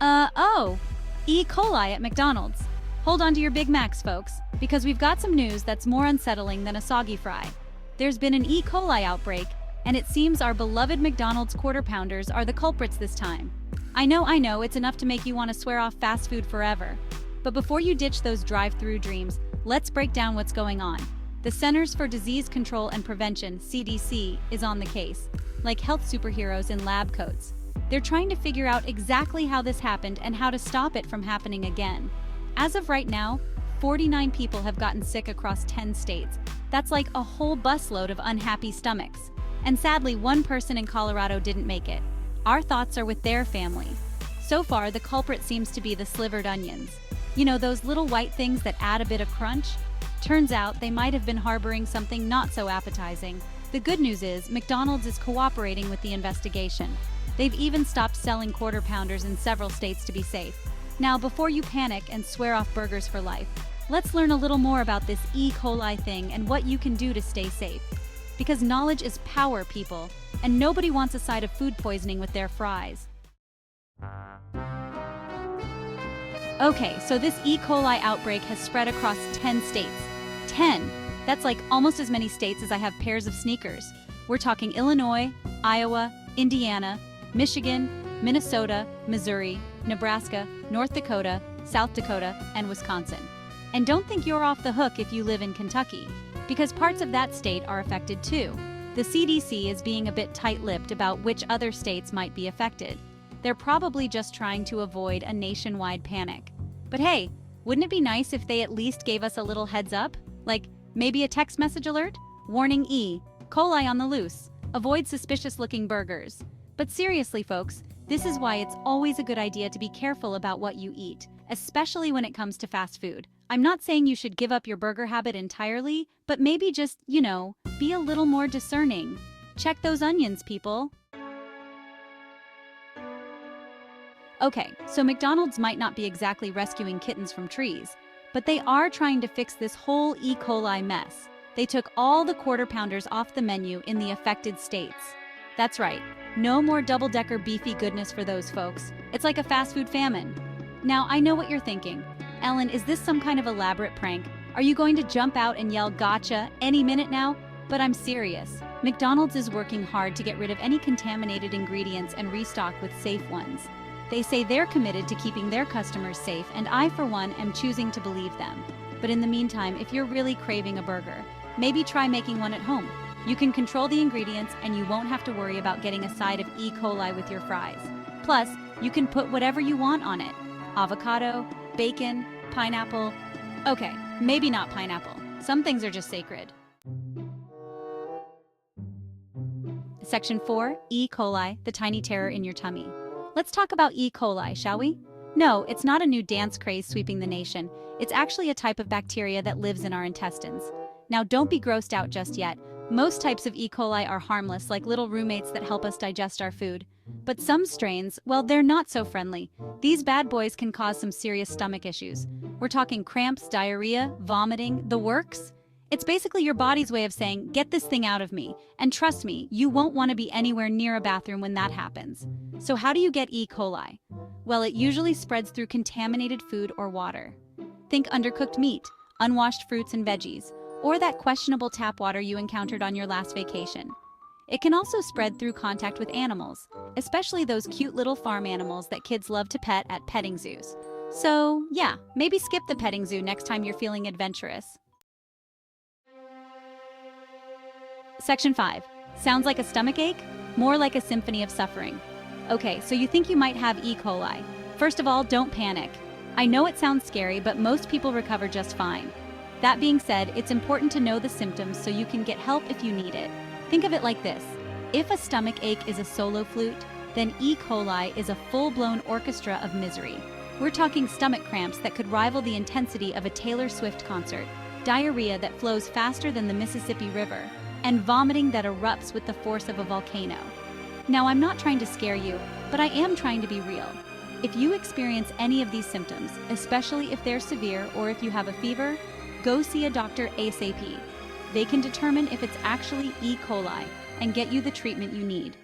Oh, E. coli at McDonald's. Hold on to your Big Macs, folks, because we've got some news that's more unsettling than a soggy fry. There's been an E. coli outbreak, and it seems our beloved McDonald's Quarter Pounders are the culprits this time. I know, it's enough to make you want to swear off fast food forever. But before you ditch those drive-through dreams, let's break down what's going on. The Centers for Disease Control and Prevention, CDC, is on the case, like health superheroes in lab coats. They're trying to figure out exactly how this happened and how to stop it from happening again. As of right now, 49 people have gotten sick across 10 states. That's like a whole busload of unhappy stomachs. And sadly, one person in Colorado didn't make it. Our thoughts are with their family. So far, the culprit seems to be the slivered onions. You know, those little white things that add a bit of crunch? Turns out they might have been harboring something not so appetizing. The good news is McDonald's is cooperating with the investigation. They've even stopped selling Quarter Pounders in several states to be safe. Now, before you panic and swear off burgers for life, let's learn a little more about this E. coli thing and what you can do to stay safe. Because knowledge is power, people, and nobody wants a side of food poisoning with their fries. Okay, so this E. coli outbreak has spread across 10 states. 10! That's like almost as many states as I have pairs of sneakers. We're talking Illinois, Iowa, Indiana, Michigan, Minnesota, Missouri, Nebraska, North Dakota, South Dakota, and Wisconsin. And don't think you're off the hook if you live in Kentucky, because parts of that state are affected too. The CDC is being a bit tight-lipped about which other states might be affected. They're probably just trying to avoid a nationwide panic. But hey, wouldn't it be nice if they at least gave us a little heads up? Like, maybe a text message alert? Warning E. coli on the loose. Avoid suspicious-looking burgers. But seriously, folks, this is why it's always a good idea to be careful about what you eat, especially when it comes to fast food. I'm not saying you should give up your burger habit entirely, but maybe just, be a little more discerning. Check those onions, people. Okay, so McDonald's might not be exactly rescuing kittens from trees, but they are trying to fix this whole E. coli mess. They took all the Quarter Pounders off the menu in the affected states. That's right, no more double-decker beefy goodness for those folks. It's like a fast food famine. Now, I know what you're thinking. Ellen, is this some kind of elaborate prank? Are you going to jump out and yell gotcha any minute now? But I'm serious. McDonald's is working hard to get rid of any contaminated ingredients and restock with safe ones. They say they're committed to keeping their customers safe, and I, for one, am choosing to believe them. But in the meantime, if you're really craving a burger, maybe try making one at home. You can control the ingredients, and you won't have to worry about getting a side of E. coli with your fries. Plus, you can put whatever you want on it. Avocado, bacon, pineapple. Okay, maybe not pineapple. Some things are just sacred. Section 4, E. coli, the tiny terror in your tummy. Let's talk about E. coli, shall we? No, it's not a new dance craze sweeping the nation. It's actually a type of bacteria that lives in our intestines. Now, don't be grossed out just yet. Most types of E. coli are harmless, like little roommates that help us digest our food. But some strains, well, they're not so friendly. These bad boys can cause some serious stomach issues. We're talking cramps, diarrhea, vomiting, the works. It's basically your body's way of saying, get this thing out of me. And trust me, you won't want to be anywhere near a bathroom when that happens. So how do you get E. coli? Well, it usually spreads through contaminated food or water. Think undercooked meat, unwashed fruits and veggies, or that questionable tap water you encountered on your last vacation. It can also spread through contact with animals, especially those cute little farm animals that kids love to pet at petting zoos. So, yeah, maybe skip the petting zoo next time you're feeling adventurous. Section 5. Sounds like a stomach ache? More like a symphony of suffering. Okay, so you think you might have E. coli. First of all, don't panic. I know it sounds scary, but most people recover just fine. That being said, it's important to know the symptoms so you can get help if you need it. Think of it like this. If a stomach ache is a solo flute, then E. coli is a full-blown orchestra of misery. We're talking stomach cramps that could rival the intensity of a Taylor Swift concert, diarrhea that flows faster than the Mississippi River, and vomiting that erupts with the force of a volcano. Now, I'm not trying to scare you, but I am trying to be real. If you experience any of these symptoms, especially if they're severe or if you have a fever, go see a doctor ASAP. They can determine if it's actually E. coli and get you the treatment you need.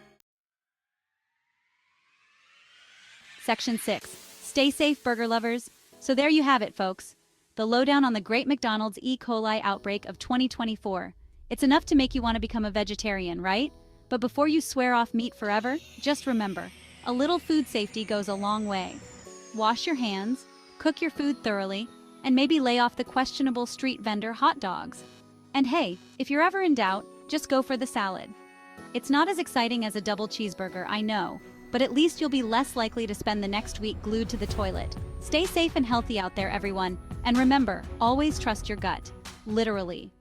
Section 6. Stay safe, burger lovers. So there you have it, folks. The lowdown on the great McDonald's E. coli outbreak of 2024. It's enough to make you want to become a vegetarian, right? But before you swear off meat forever, just remember, a little food safety goes a long way. Wash your hands, cook your food thoroughly, and maybe lay off the questionable street vendor hot dogs. And hey, if you're ever in doubt, just go for the salad. It's not as exciting as a double cheeseburger, I know, but at least you'll be less likely to spend the next week glued to the toilet. Stay safe and healthy out there, everyone. And remember, always trust your gut. Literally.